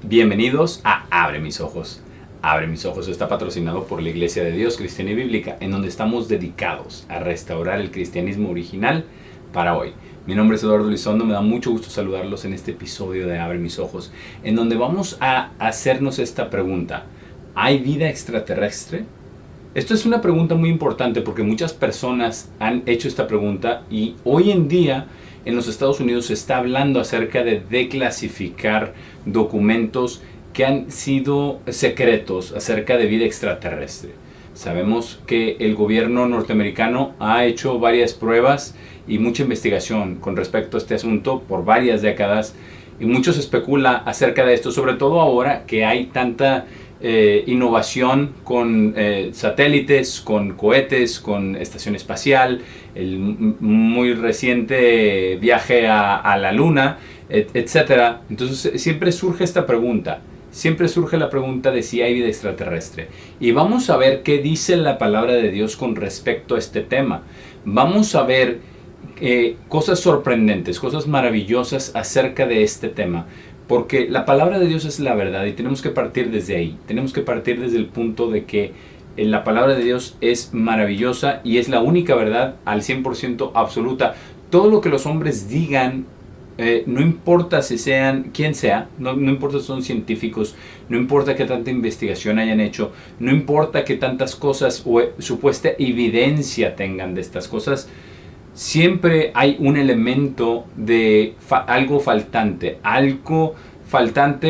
Bienvenidos a Abre Mis Ojos. Abre Mis Ojos está patrocinado por la Iglesia de Dios Cristiana y Bíblica, en donde estamos dedicados a restaurar el cristianismo original para hoy. Mi nombre es Eduardo Elizondo, me da mucho gusto saludarlos en este episodio de Abre Mis Ojos, en donde vamos a hacernos esta pregunta: ¿hay vida extraterrestre? Esto es una pregunta muy importante porque muchas personas han hecho esta pregunta y hoy en día en los Estados Unidos se está hablando acerca de declasificar documentos que han sido secretos acerca de vida extraterrestre. Sabemos que el gobierno norteamericano ha hecho varias pruebas y mucha investigación con respecto a este asunto por varias décadas y mucho se especula acerca de esto, sobre todo ahora que hay tanta innovación con satélites, con cohetes, con estación espacial, el muy reciente viaje a la luna, etc. Entonces siempre surge esta pregunta. Siempre surge la pregunta de si hay vida extraterrestre. Y vamos a ver qué dice la palabra de Dios con respecto a este tema. Vamos a ver cosas sorprendentes, cosas maravillosas acerca de este tema. Porque la palabra de Dios es la verdad y tenemos que partir desde ahí. Tenemos que partir desde el punto de que la palabra de Dios es maravillosa y es la única verdad al 100% absoluta. Todo lo que los hombres digan, no importa si sean quien sea, no importa si son científicos, no importa qué tanta investigación hayan hecho, no importa qué tantas cosas o supuesta evidencia tengan de estas cosas, siempre hay un elemento de algo faltante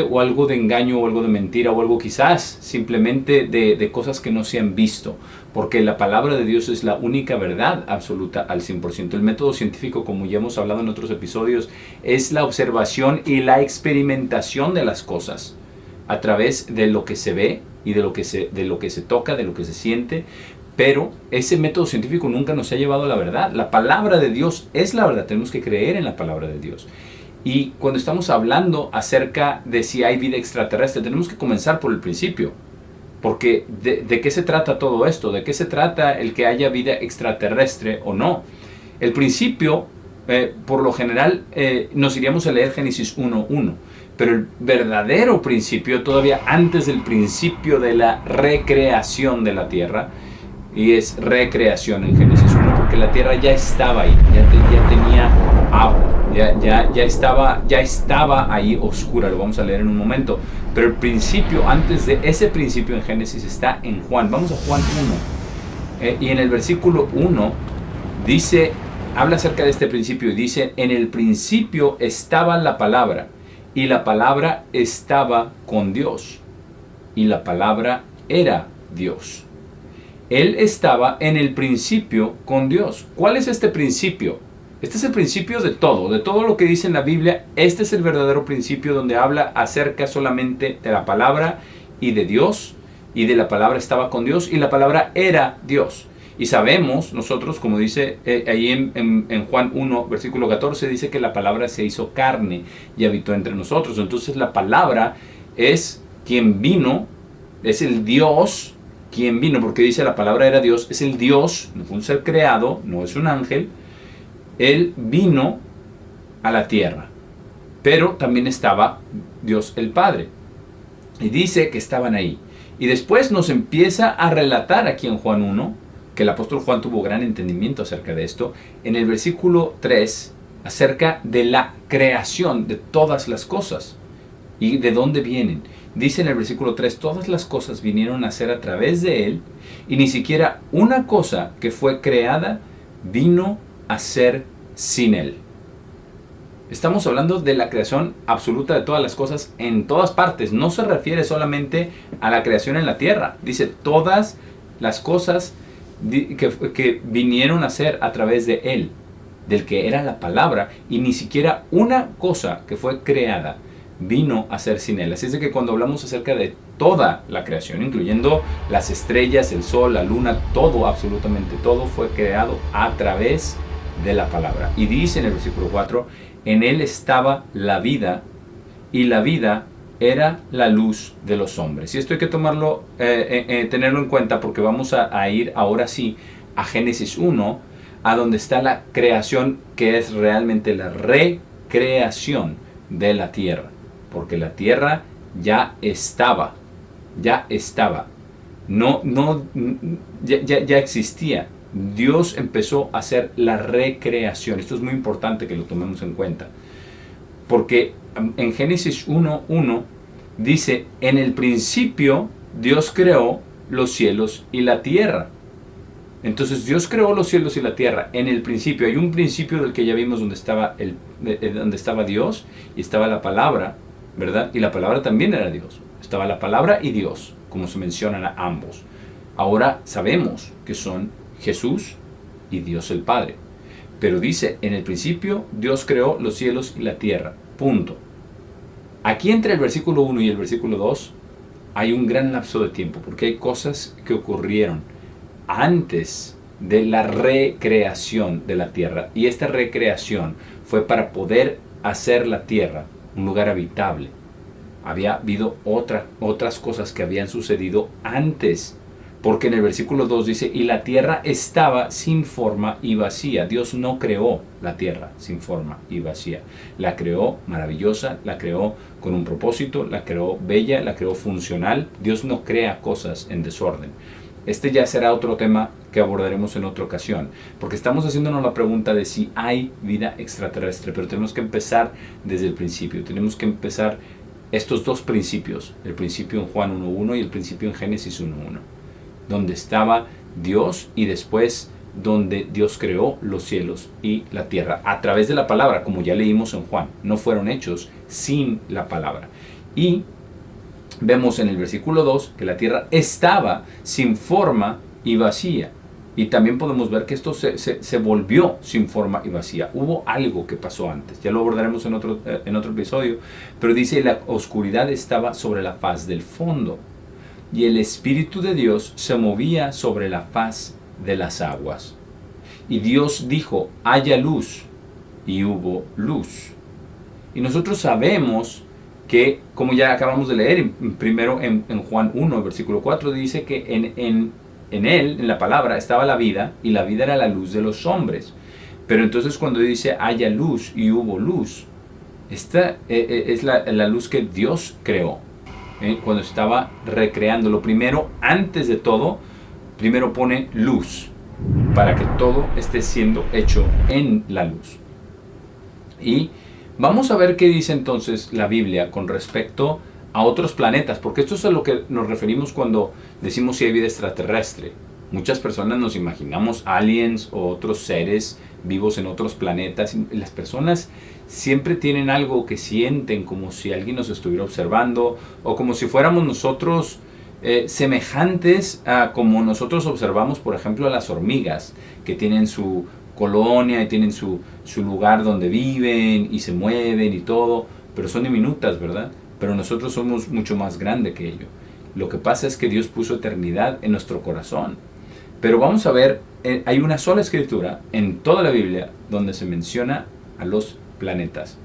o algo de engaño o algo de mentira o algo quizás simplemente de cosas que no se han visto, porque la palabra de Dios es la única verdad absoluta al 100%. El método científico, como ya hemos hablado en otros episodios, es la observación y la experimentación de las cosas a través de lo que se ve y de lo que se toca, de lo que se siente. Pero ese método científico nunca nos ha llevado a la verdad. La palabra de Dios es la verdad. Tenemos que creer en la palabra de Dios. Y cuando estamos hablando acerca de si hay vida extraterrestre, tenemos que comenzar por el principio. Porque ¿de qué se trata todo esto? ¿De qué se trata el que haya vida extraterrestre o no? El principio, por lo general, nos iríamos a leer Génesis 1:1. Pero el verdadero principio, todavía antes del principio de la recreación de la tierra, y es recreación en Génesis 1, porque la tierra ya estaba ahí, ya tenía agua, ya estaba ahí oscura, lo vamos a leer en un momento. Pero el principio, antes de ese principio en Génesis, está en Juan. Vamos a Juan 1, y en el versículo 1 dice, habla acerca de este principio y dice: en el principio estaba la palabra, y la palabra estaba con Dios, y la palabra era Dios. Él estaba en el principio con Dios. ¿Cuál es este principio? Este es el principio de todo lo que dice en la Biblia. Este es el verdadero principio donde habla acerca solamente de la palabra y de Dios, y de la palabra estaba con Dios, y la palabra era Dios. Y sabemos nosotros, como dice ahí en Juan 1, versículo 14, dice que la palabra se hizo carne y habitó entre nosotros. Entonces la palabra es quien vino, es el Dios quien vino, porque dice la palabra era Dios, es el Dios, no fue un ser creado, no es un ángel. Él vino a la tierra, pero también estaba Dios el Padre, y dice que estaban ahí. Y después nos empieza a relatar aquí en Juan 1, que el apóstol Juan tuvo gran entendimiento acerca de esto, en el versículo 3, acerca de la creación de todas las cosas y de dónde vienen. Dice en el versículo 3, todas las cosas vinieron a ser a través de Él, y ni siquiera una cosa que fue creada vino a ser sin Él. Estamos hablando de la creación absoluta de todas las cosas en todas partes. No se refiere solamente a la creación en la tierra. Dice todas las cosas que vinieron a ser a través de Él, del que era la palabra, y ni siquiera una cosa que fue creada vino a ser sin Él. Así es de que cuando hablamos acerca de toda la creación, incluyendo las estrellas, el sol, la luna, todo, absolutamente todo fue creado a través de la palabra. Y dice en el versículo 4, en Él estaba la vida, y la vida era la luz de los hombres. Y esto hay que tomarlo, tenerlo en cuenta, porque vamos a ir ahora sí a Génesis 1, a donde está la creación, que es realmente la recreación de la tierra. Porque la tierra ya estaba, no, ya existía. Dios empezó a hacer la recreación. Esto es muy importante que lo tomemos en cuenta, porque en Génesis 1:1 dice, en el principio Dios creó los cielos y la tierra. Entonces Dios creó los cielos y la tierra. En el principio, hay un principio del que ya vimos donde estaba Dios y estaba la palabra, ¿verdad? Y la palabra también era Dios. Estaba la palabra y Dios, como se mencionan a ambos. Ahora sabemos que son Jesús y Dios el Padre. Pero dice, en el principio Dios creó los cielos y la tierra. Punto. Aquí entre el versículo 1 y el versículo 2 hay un gran lapso de tiempo, porque hay cosas que ocurrieron antes de la recreación de la tierra. Y esta recreación fue para poder hacer la tierra un lugar habitable. Había habido otras cosas que habían sucedido antes. Porque en el versículo 2 dice, y la tierra estaba sin forma y vacía. Dios no creó la tierra sin forma y vacía. La creó maravillosa, la creó con un propósito, la creó bella, la creó funcional. Dios no crea cosas en desorden. Este ya será otro tema que abordaremos en otra ocasión, porque estamos haciéndonos la pregunta de si hay vida extraterrestre, pero tenemos que empezar desde el principio. Tenemos que empezar estos dos principios, el principio en Juan 1:1 y el principio en Génesis 1:1, donde estaba Dios y después donde Dios creó los cielos y la tierra a través de la palabra, como ya leímos en Juan. No fueron hechos sin la palabra. Y vemos en el versículo 2 que la tierra estaba sin forma y vacía. Y también podemos ver que esto se volvió sin forma y vacía. Hubo algo que pasó antes. Ya lo abordaremos en otro episodio. Pero dice, la oscuridad estaba sobre la faz del fondo. Y el Espíritu de Dios se movía sobre la faz de las aguas. Y Dios dijo, haya luz. Y hubo luz. Y nosotros sabemos que, como ya acabamos de leer, primero en Juan 1, versículo 4, dice que en él, en la palabra, estaba la vida, y la vida era la luz de los hombres. Pero entonces cuando dice haya luz y hubo luz, esta es la luz que Dios creó. Cuando estaba recreándolo, primero, antes de todo, primero pone luz, para que todo esté siendo hecho en la luz. Y vamos a ver qué dice entonces la Biblia con respecto a otros planetas, porque esto es a lo que nos referimos cuando decimos si hay vida extraterrestre. Muchas personas nos imaginamos aliens o otros seres vivos en otros planetas. Las personas siempre tienen algo que sienten, como si alguien nos estuviera observando, o como si fuéramos nosotros semejantes a como nosotros observamos, por ejemplo, a las hormigas, que tienen su colonia y tienen su lugar donde viven y se mueven y todo, pero son diminutas, ¿verdad? Pero nosotros somos mucho más grandes que ellos. Lo que pasa es que Dios puso eternidad en nuestro corazón. Pero vamos a ver, hay una sola escritura en toda la Biblia donde se menciona a los planetas.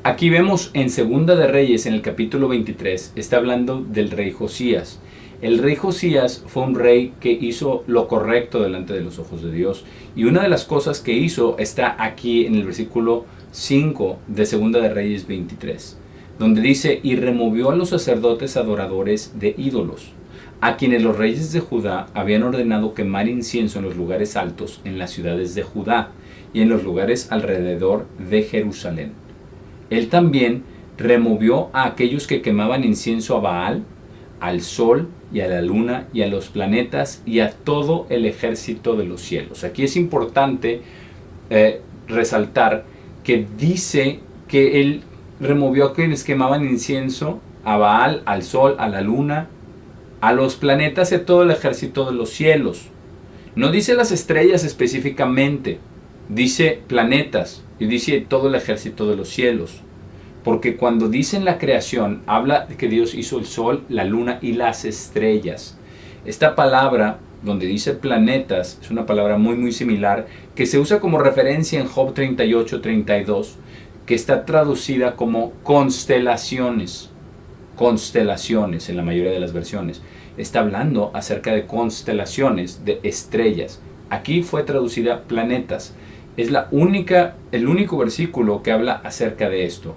Aquí vemos en Segunda de Reyes, en el capítulo 23, está hablando del rey Josías. El rey Josías fue un rey que hizo lo correcto delante de los ojos de Dios. Y una de las cosas que hizo está aquí en el versículo 5 de Segunda de Reyes 23, donde dice, y removió a los sacerdotes adoradores de ídolos, a quienes los reyes de Judá habían ordenado quemar incienso en los lugares altos, en las ciudades de Judá y en los lugares alrededor de Jerusalén. Él también removió a aquellos que quemaban incienso a Baal, al sol y a la luna y a los planetas y a todo el ejército de los cielos. Aquí es importante resaltar que dice que él removió a quienes quemaban incienso a Baal, al sol, a la luna, a los planetas y a todo el ejército de los cielos. No dice las estrellas específicamente, dice planetas y dice todo el ejército de los cielos. Porque cuando dice en la creación, habla de que Dios hizo el sol, la luna y las estrellas. Esta palabra, donde dice planetas, es una palabra muy similar, que se usa como referencia en Job 38:32, que está traducida como constelaciones. Constelaciones en la mayoría de las versiones. Está hablando acerca de constelaciones, de estrellas. Aquí fue traducida planetas. Es el único versículo que habla acerca de esto.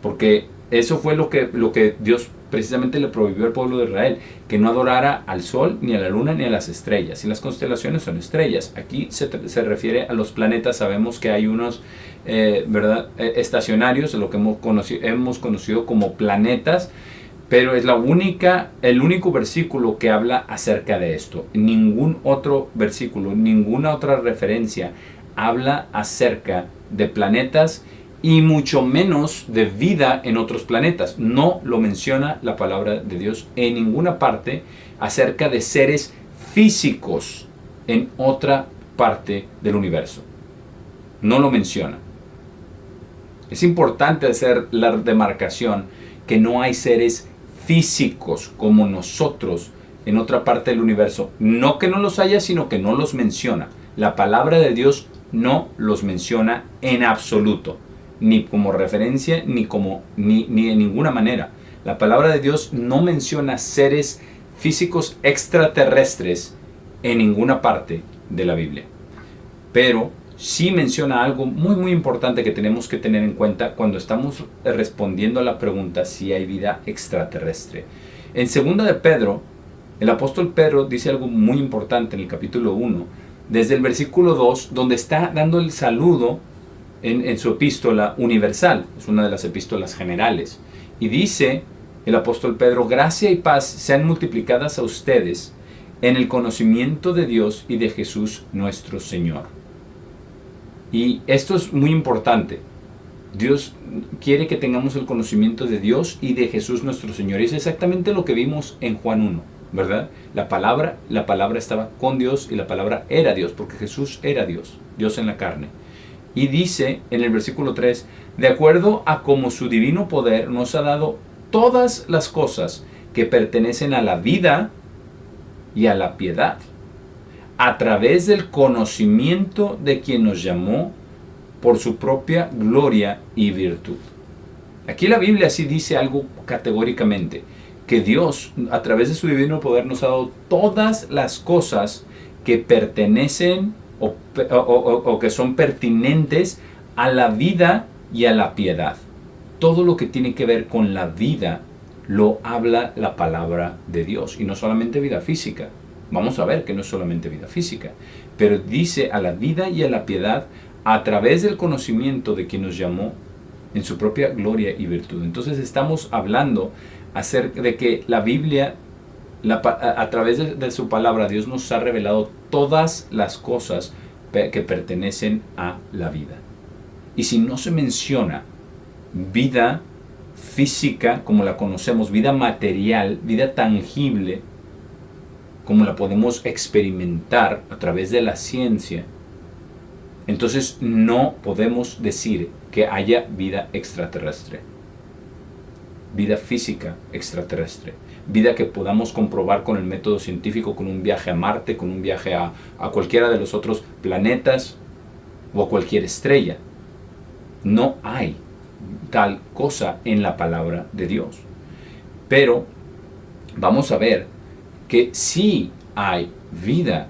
Porque Eso fue lo que Dios precisamente le prohibió al pueblo de Israel, que no adorara al sol, ni a la luna, ni a las estrellas. Y las constelaciones son estrellas. Aquí se refiere a los planetas. Sabemos que hay unos ¿verdad? Estacionarios, lo que hemos conocido como planetas, pero es el único versículo que habla acerca de esto. Ningún otro versículo, ninguna otra referencia habla acerca de planetas y mucho menos de vida en otros planetas. No lo menciona la palabra de Dios en ninguna parte acerca de seres físicos en otra parte del universo. No lo menciona. Es importante hacer la demarcación que no hay seres físicos como nosotros en otra parte del universo. No que no los haya, sino que no los menciona. La palabra de Dios no los menciona en absoluto, ni como referencia, ni en ninguna manera. La palabra de Dios no menciona seres físicos extraterrestres en ninguna parte de la Biblia. Pero sí menciona algo muy importante que tenemos que tener en cuenta cuando estamos respondiendo a la pregunta si hay vida extraterrestre. En 2 de Pedro, el apóstol Pedro dice algo muy importante en el capítulo 1, desde el versículo 2, donde está dando el saludo en su epístola universal. Es una de las epístolas generales. Y dice el apóstol Pedro: gracia y paz sean multiplicadas a ustedes en el conocimiento de Dios y de Jesús nuestro Señor. Y esto es muy importante. Dios quiere que tengamos el conocimiento de Dios y de Jesús nuestro Señor. Y es exactamente lo que vimos en Juan 1, ¿verdad? La palabra estaba con Dios y la palabra era Dios, porque Jesús era Dios, Dios en la carne. Y dice en el versículo 3, de acuerdo a como su divino poder nos ha dado todas las cosas que pertenecen a la vida y a la piedad, a través del conocimiento de quien nos llamó por su propia gloria y virtud. Aquí la Biblia sí dice algo categóricamente, que Dios a través de su divino poder nos ha dado todas las cosas que pertenecen o que son pertinentes a la vida y a la piedad. Todo lo que tiene que ver con la vida lo habla la palabra de Dios, y no solamente vida física. Vamos a ver que no es solamente vida física, pero dice a la vida y a la piedad a través del conocimiento de quien nos llamó en su propia gloria y virtud. Entonces estamos hablando acerca de que la Biblia, a través de su palabra, Dios nos ha revelado todas las cosas que pertenecen a la vida. Y si no se menciona vida física como la conocemos, vida material, vida tangible, como la podemos experimentar a través de la ciencia, entonces no podemos decir que haya vida extraterrestre, vida física extraterrestre, vida que podamos comprobar con el método científico, con un viaje a Marte, con un viaje a cualquiera de los otros planetas o a cualquier estrella. No hay tal cosa en la palabra de Dios. Pero vamos a ver que sí hay vida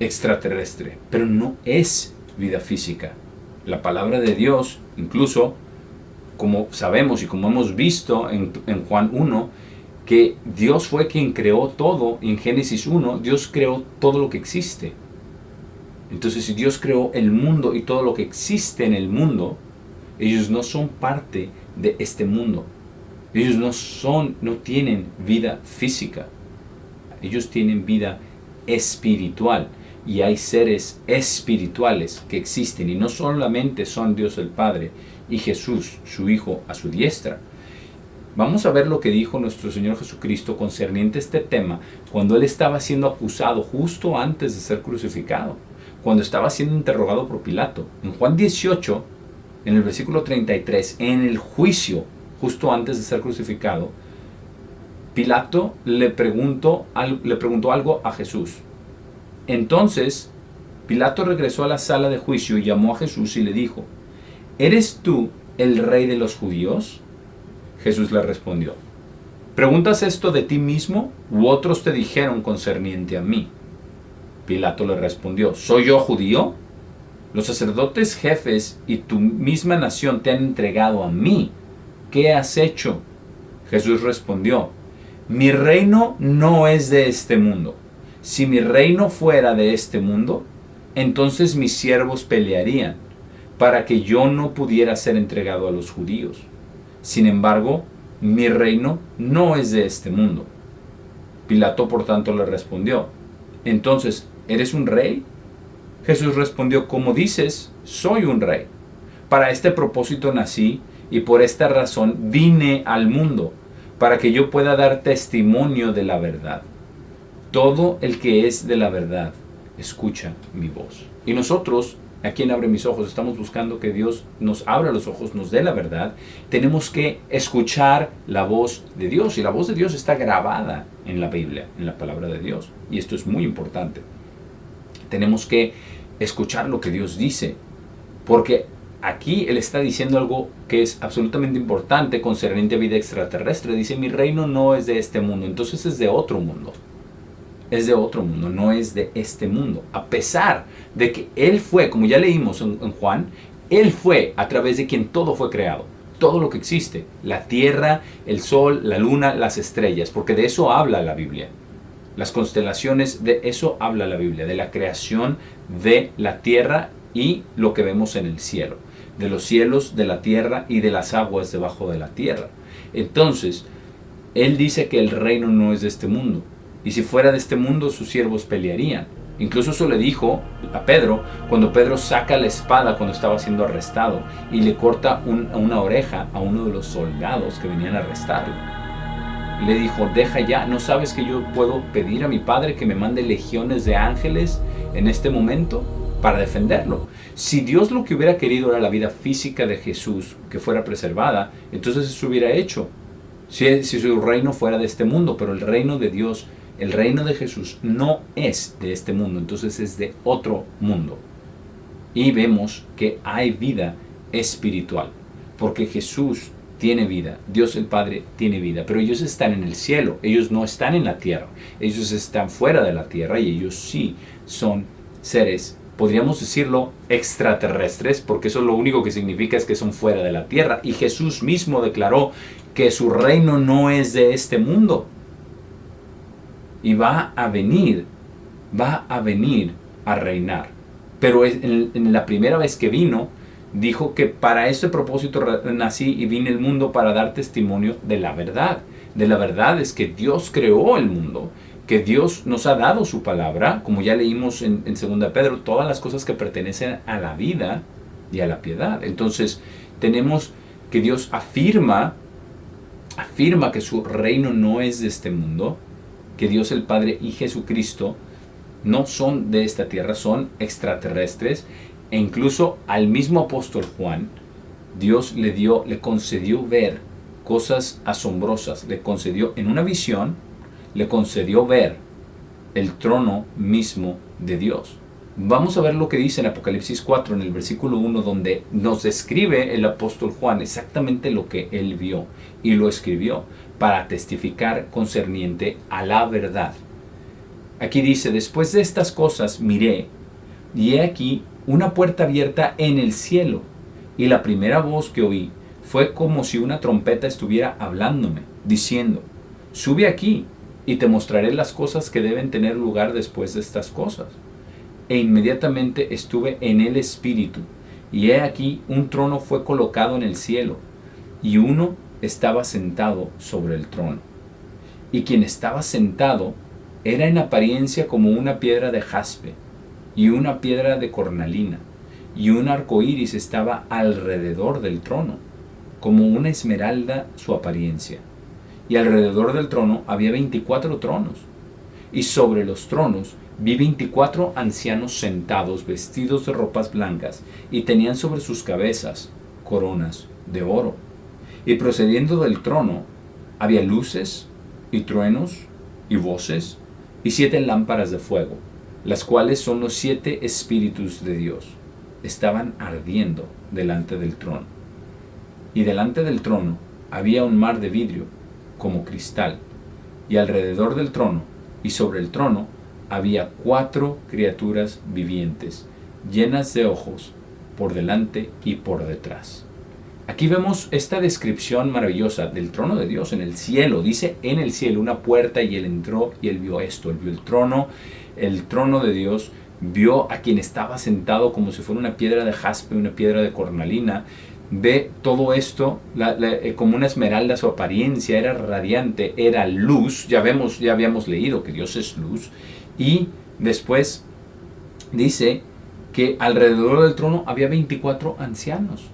extraterrestre, pero no es vida física. La palabra de Dios, incluso, como sabemos y como hemos visto en Juan 1, que Dios fue quien creó todo. En Génesis 1, Dios creó todo lo que existe. Entonces, si Dios creó el mundo y todo lo que existe en el mundo, ellos no son parte de este mundo. Ellos no tienen vida física. Ellos tienen vida espiritual. Y hay seres espirituales que existen. Y no solamente son Dios el Padre y Jesús, su Hijo, a su diestra. Vamos a ver lo que dijo nuestro Señor Jesucristo concerniente a este tema cuando Él estaba siendo acusado justo antes de ser crucificado. Cuando estaba siendo interrogado por Pilato. En Juan 18, en el versículo 33, en el juicio, justo antes de ser crucificado, Pilato le preguntó algo a Jesús. Entonces, Pilato regresó a la sala de juicio y llamó a Jesús y le dijo: ¿eres tú el rey de los judíos? Jesús le respondió: ¿preguntas esto de ti mismo u otros te dijeron concerniente a mí? Pilato le respondió: ¿soy yo judío? Los sacerdotes jefes y tu misma nación te han entregado a mí. ¿qué has hecho? Jesús respondió, mi reino no es de este mundo. Si mi reino fuera de este mundo, entonces mis siervos pelearían para que yo no pudiera ser entregado a los judíos. Sin embargo, mi reino no es de este mundo. Pilato, por tanto, le respondió, entonces, ¿eres un rey? Jesús respondió, como dices, soy un rey. Para este propósito nací y por esta razón vine al mundo, para que yo pueda dar testimonio de la verdad. Todo el que es de la verdad, escucha mi voz. Y nosotros, aquí en Abre Mis Ojos, estamos buscando que Dios nos abra los ojos, nos dé la verdad. Tenemos que escuchar la voz de Dios. Y la voz de Dios está grabada en la Biblia, en la palabra de Dios. Y esto es muy importante. Tenemos que escuchar lo que Dios dice. Porque aquí Él está diciendo algo que es absolutamente importante concerniente a vida extraterrestre. Dice, mi reino no es de este mundo. Entonces es de otro mundo. Es de otro mundo, no es de este mundo. A pesar de que Él fue, como ya leímos en Juan, Él fue a través de quien todo fue creado. Todo lo que existe. La tierra, el sol, la luna, las estrellas. Porque de eso habla la Biblia. Las constelaciones, de eso habla la Biblia. De la creación de la tierra y lo que vemos en el cielo. De los cielos, de la tierra y de las aguas debajo de la tierra. Entonces, Él dice que el reino no es de este mundo. Y si fuera de este mundo, sus siervos pelearían. Incluso eso le dijo a Pedro cuando Pedro saca la espada cuando estaba siendo arrestado y le corta una oreja a uno de los soldados que venían a arrestarlo. Le dijo, deja ya, ¿no sabes que yo puedo pedir a mi Padre que me mande legiones de ángeles en este momento para defenderlo? Si Dios lo que hubiera querido era la vida física de Jesús que fuera preservada, entonces eso hubiera hecho. Si su reino fuera de este mundo, pero el reino de Dios, el reino de Jesús no es de este mundo, entonces es de otro mundo. Y vemos que hay vida espiritual, porque Jesús tiene vida, Dios el Padre tiene vida, pero ellos están en el cielo, ellos no están en la tierra, ellos están fuera de la tierra y ellos sí son seres, podríamos decirlo, extraterrestres, porque eso lo único que significa es que son fuera de la tierra. Y Jesús mismo declaró que su reino no es de este mundo. Y va a venir a reinar. Pero en la primera vez que vino, dijo que para este propósito nací y vine al mundo para dar testimonio de la verdad. De la verdad es que Dios creó el mundo, que Dios nos ha dado su palabra, como ya leímos en 2 Pedro, todas las cosas que pertenecen a la vida y a la piedad. Entonces tenemos que Dios afirma que su reino no es de este mundo, que Dios el Padre y Jesucristo no son de esta tierra, son extraterrestres, e incluso al mismo apóstol Juan, Dios le concedió ver cosas asombrosas, le concedió en una visión, le concedió ver el trono mismo de Dios. Vamos a ver lo que dice en Apocalipsis 4, en el versículo 1, donde nos describe el apóstol Juan exactamente lo que él vio y lo escribió para testificar concerniente a la verdad. Aquí dice, después de estas cosas miré, y he aquí una puerta abierta en el cielo, y la primera voz que oí fue como si una trompeta estuviera hablándome, diciendo, sube aquí, y te mostraré las cosas que deben tener lugar después de estas cosas. E inmediatamente estuve en el Espíritu, y he aquí un trono fue colocado en el cielo, y uno estaba sentado sobre el trono. Y quien estaba sentado era en apariencia como una piedra de jaspe, y una piedra de cornalina, y un arco iris estaba alrededor del trono, como una esmeralda su apariencia. Y alrededor del trono había 24 tronos, y sobre los tronos vi 24 ancianos sentados, vestidos de ropas blancas, y tenían sobre sus cabezas coronas de oro. Y procediendo del trono había luces, y truenos, y voces, y 7 lámparas de fuego, las cuales son los 7 espíritus de Dios. Estaban ardiendo delante del trono. Y delante del trono había un mar de vidrio, como cristal, y alrededor del trono y sobre el trono había 4 criaturas vivientes, llenas de ojos por delante y por detrás. Aquí vemos esta descripción maravillosa del trono de Dios en el cielo. Dice en el cielo una puerta y él entró y él vio esto. Él vio el trono de Dios, vio a quien estaba sentado como si fuera una piedra de jaspe, una piedra de cornalina. Ve todo esto como una esmeralda, su apariencia era radiante, era luz. Ya habíamos leído que Dios es luz. Y después dice que alrededor del trono había 24 ancianos.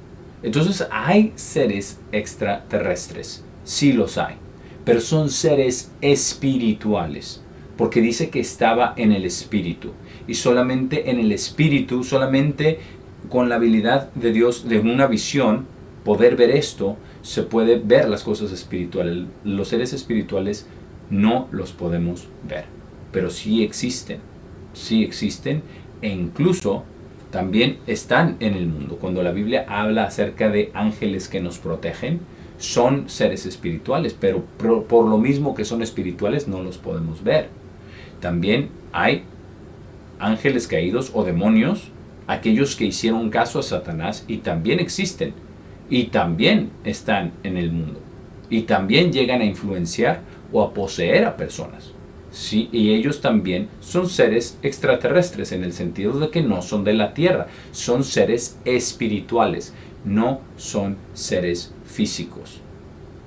Entonces hay seres extraterrestres, sí los hay, pero son seres espirituales, porque dice que estaba en el espíritu, y solamente en el espíritu, solamente con la habilidad de Dios, de una visión, poder ver esto, se puede ver las cosas espirituales. Los seres espirituales no los podemos ver, pero sí existen, e incluso también están en el mundo. Cuando la Biblia habla acerca de ángeles que nos protegen, son seres espirituales, pero por lo mismo que son espirituales no los podemos ver. También hay ángeles caídos o demonios, aquellos que hicieron caso a Satanás, y también existen, y también están en el mundo, y también llegan a influenciar o a poseer a personas. Sí, y ellos también son seres extraterrestres en el sentido de que no son de la tierra, son seres espirituales, no son seres físicos.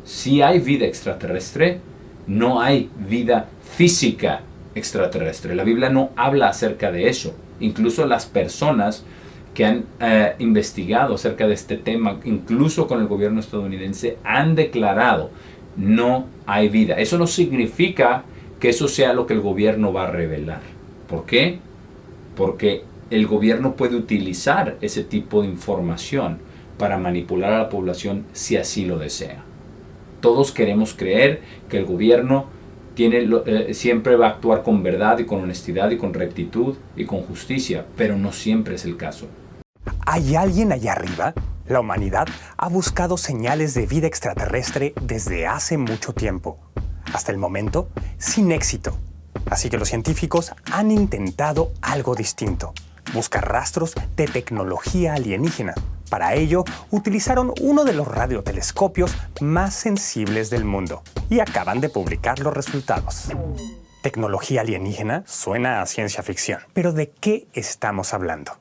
Si hay vida extraterrestre, no hay vida física extraterrestre. La Biblia no habla acerca de eso. Incluso las personas que han investigado acerca de este tema, incluso con el gobierno estadounidense, han declarado no hay vida. Eso no significa que eso sea lo que el gobierno va a revelar. ¿Por qué? Porque el gobierno puede utilizar ese tipo de información para manipular a la población si así lo desea. Todos queremos creer que el gobierno siempre va a actuar con verdad y con honestidad y con rectitud y con justicia, pero no siempre es el caso. ¿Hay alguien allá arriba? La humanidad ha buscado señales de vida extraterrestre desde hace mucho tiempo. Hasta el momento, sin éxito. Así que los científicos han intentado algo distinto: buscar rastros de tecnología alienígena. Para ello, utilizaron uno de los radiotelescopios más sensibles del mundo y acaban de publicar los resultados. ¿Tecnología alienígena? Suena a ciencia ficción. ¿Pero de qué estamos hablando?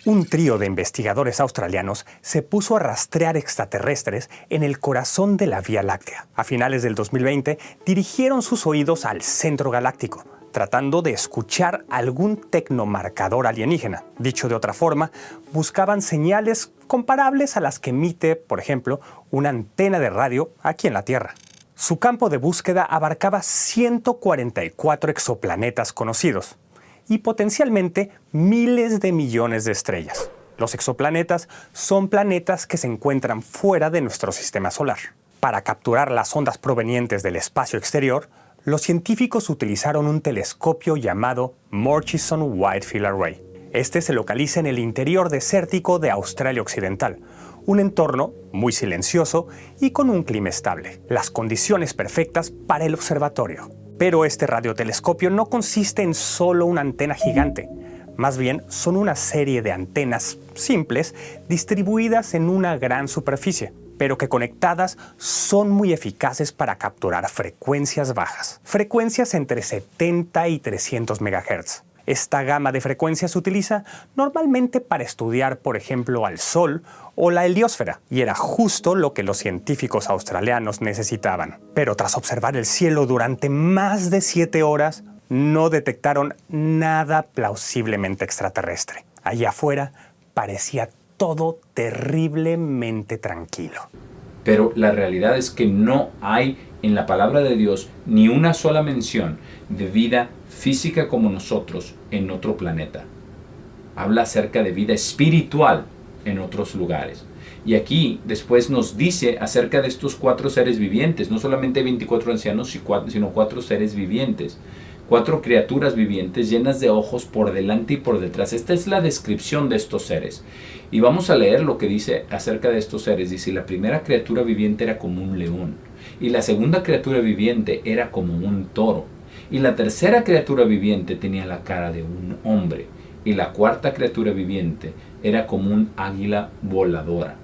Un trío de investigadores australianos se puso a rastrear extraterrestres en el corazón de la Vía Láctea. A finales del 2020, dirigieron sus oídos al centro galáctico, tratando de escuchar algún tecnomarcador alienígena. Dicho de otra forma, buscaban señales comparables a las que emite, por ejemplo, una antena de radio aquí en la Tierra. Su campo de búsqueda abarcaba 144 exoplanetas conocidos y potencialmente miles de millones de estrellas. Los exoplanetas son planetas que se encuentran fuera de nuestro sistema solar. Para capturar las ondas provenientes del espacio exterior, los científicos utilizaron un telescopio llamado Murchison Wide-Field Array. Este se localiza en el interior desértico de Australia Occidental, un entorno muy silencioso y con un clima estable, las condiciones perfectas para el observatorio. Pero este radiotelescopio no consiste en solo una antena gigante, más bien son una serie de antenas simples distribuidas en una gran superficie, pero que conectadas son muy eficaces para capturar frecuencias bajas, frecuencias entre 70 y 300 MHz. Esta gama de frecuencias se utiliza normalmente para estudiar, por ejemplo, al Sol o la heliosfera, y era justo lo que los científicos australianos necesitaban. Pero tras observar el cielo durante más de 7 horas, no detectaron nada plausiblemente extraterrestre. Allá afuera parecía todo terriblemente tranquilo. Pero la realidad es que no hay en la palabra de Dios ni una sola mención de vida física como nosotros en otro planeta. Habla acerca de vida espiritual en otros lugares. Y aquí después nos dice acerca de estos 4 seres vivientes. No solamente 24 ancianos, sino 4 seres vivientes. 4 criaturas vivientes llenas de ojos por delante y por detrás. Esta es la descripción de estos seres. Y vamos a leer lo que dice acerca de estos seres. Dice: la primera criatura viviente era como un león, y la segunda criatura viviente era como un toro, y la tercera criatura viviente tenía la cara de un hombre, y la cuarta criatura viviente era como un águila voladora.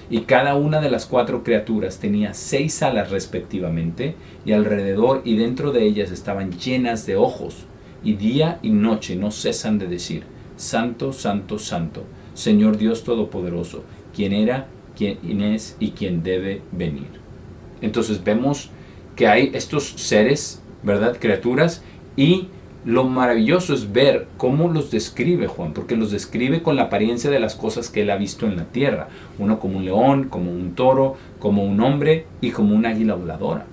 Y cada una de las 4 criaturas tenía 6 alas respectivamente, y alrededor y dentro de ellas estaban llenas de ojos, y día y noche no cesan de decir: Santo, Santo, Santo, Señor Dios Todopoderoso, quien era, quien es y quien debe venir. Entonces vemos que hay estos seres, ¿verdad? Criaturas, y lo maravilloso es ver cómo los describe Juan, porque los describe con la apariencia de las cosas que él ha visto en la tierra. Uno como un león, como un toro, como un hombre y como un águila voladora.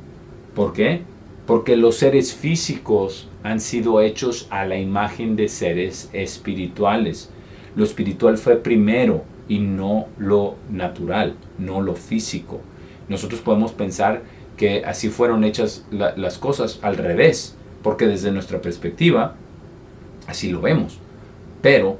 ¿Por qué? Porque los seres físicos han sido hechos a la imagen de seres espirituales. Lo espiritual fue primero y no lo natural, no lo físico. Nosotros podemos pensar que así fueron hechas las cosas al revés, porque desde nuestra perspectiva así lo vemos. Pero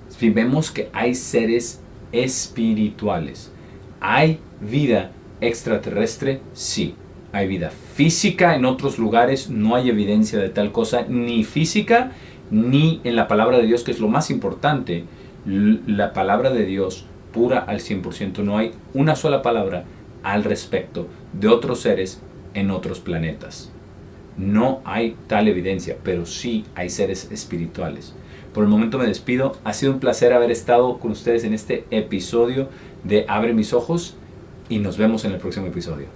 si vemos que hay seres espirituales, ¿hay vida extraterrestre? Sí. Hay vida física en otros lugares, no hay evidencia de tal cosa, ni física, ni en la palabra de Dios, que es lo más importante. La palabra de Dios pura al 100%, no hay una sola palabra al respecto de otros seres en otros planetas. No hay tal evidencia, pero sí hay seres espirituales. Por el momento me despido. Ha sido un placer haber estado con ustedes en este episodio de Abre mis ojos, y nos vemos en el próximo episodio.